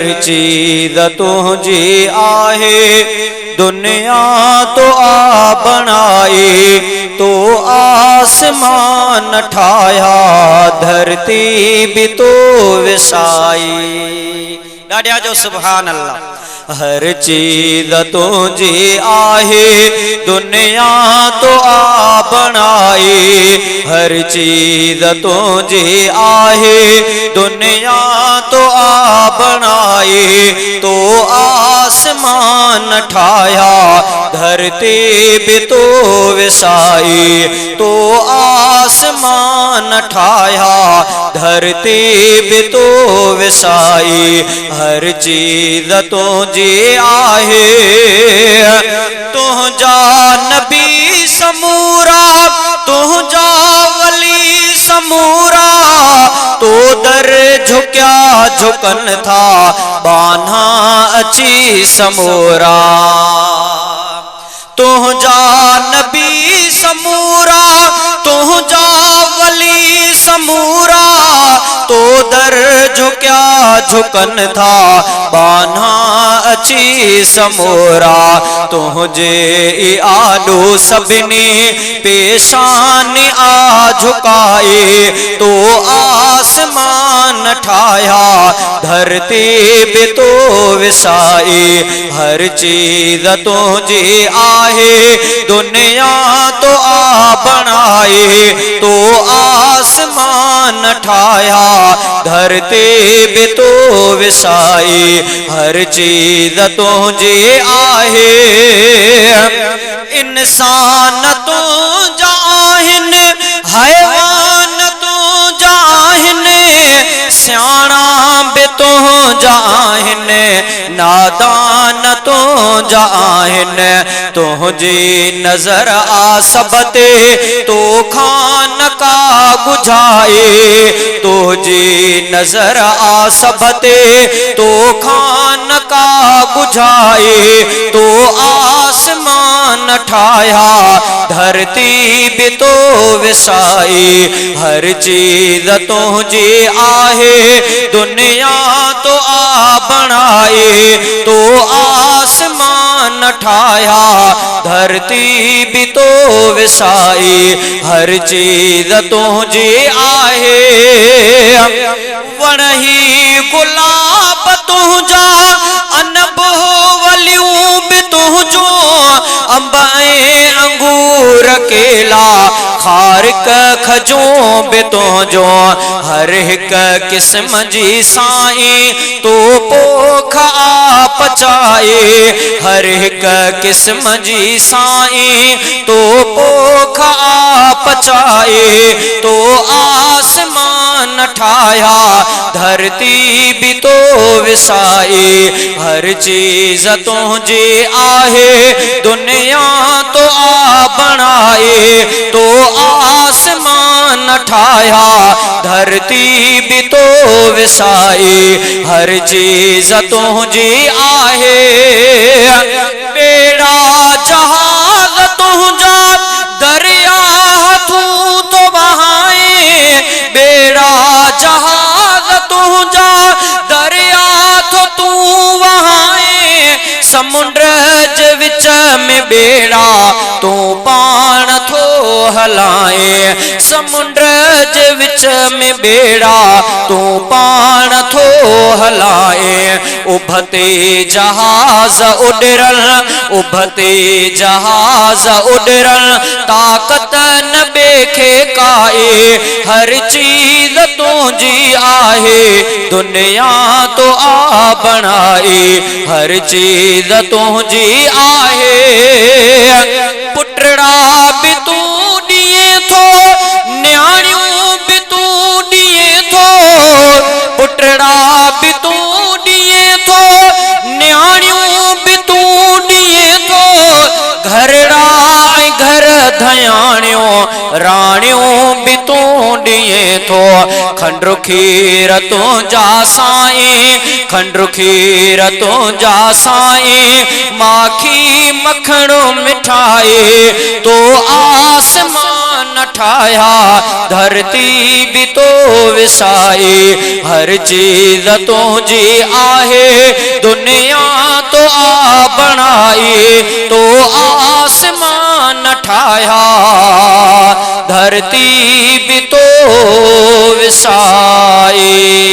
हर चीज तुझी आहे, दुनिया तो आ बनाई, तो आसमान ठाया, धरती भी तो विसाई। डाडिया जो सुभान अल्लाह। हर चीज तुझी आहे, दुनिया तो आ बनाई, हर चीज तुझी आहे, दुनिया तो आ बनाई, तो आसमान ठाया, धरती भी तो विसाई, तो आसमान ठाया, धरती भी तो विसाई। हर चीज तुझी आहे, तुझा नबी समूरा, तुझा वली समूरा, तो दर झुक्या झुकन था, बान्हा अची समूरा। तुझा नबी समूरा, तुझा वली समूरा, तो दर झुक्या झुकन था, बान्हा अची समूरा। तुझे आलू सबनी पेशान आ झुकाए, तो आसमान ठाया, धरती भी तो विसाई। हर चीज तुझी आहे, दुनिया तो आ बनाए, तो आसमान ठाया, धरती भी तो विसाई। हर चीज तुझी आहे, इंसान तो जाहिन, हैवान तो जाहिन, स्याणा भी तो जाहिन, नादान तो जाहिन। तुझी नजर आ सबते, तो खान का बुझाए, तुझी नजर आ सबते, तो खान का बुझाए, तो आसमान ठाया, धरती भी तो विसाई। हर चीज तुझी आहे, दुनिया तो आ बनाए, तो आसमान ठाया, धरती भी तो विसाई। हर चीज तुझी आहे, वणही गुलाब तुझा, अनबो वलियूं भी तुझो, अंबे अंगूर केला, खारिक खजूं भी तुझो। हर हिक किस्म जी साईं, तो पोख आ पचाए, हर हिक किस्म जी साईं, तो पोख आ पचाए, तो आसमान ठाया, धरती भी तो विसाई। हर चीज तुझी आहे, दुनिया तो आ बनाए, तो आसमान ठाया, धरती भी तो विसाई। हर चीज तुझी आहे, बेड़ा जहाज तुझा, दरिया तू तो बहाए, बेड़ा जहाज तुझा, दरिया तो तू वहाए, समुद्र ज विच में बेड़ा, तू पाण थो हलाए, समुद्र ज विच में बेड़ा, तू पाण थो हलाए। उभते जहाज उडरल, उभते जहाज उडरल, ताकत न बेखे काए। हर चीज तुझी आहे, दुनिया तो आ बनाई, हर चीज तुझी आहे। पुटड़ा भी तू दिए थो, न्याणियों भी तू दिए थो, पुटड़ा भी तू दिए थो, न्याणियों भी तू दिए थो, घरड़ा घर धयाणियों, राणियों भी तू दिए थो। खंडु खीर तुझा साईं, खंडु खीर तुझा साईं, माखी मखणो मिठाई, तो आसमान आसमान ठाया, धरती भी तो विसाई, हर चीज तुझी आहे, दुनिया तो आ बनाई, तो आसमान ठाया, धरती भी तो विसाई।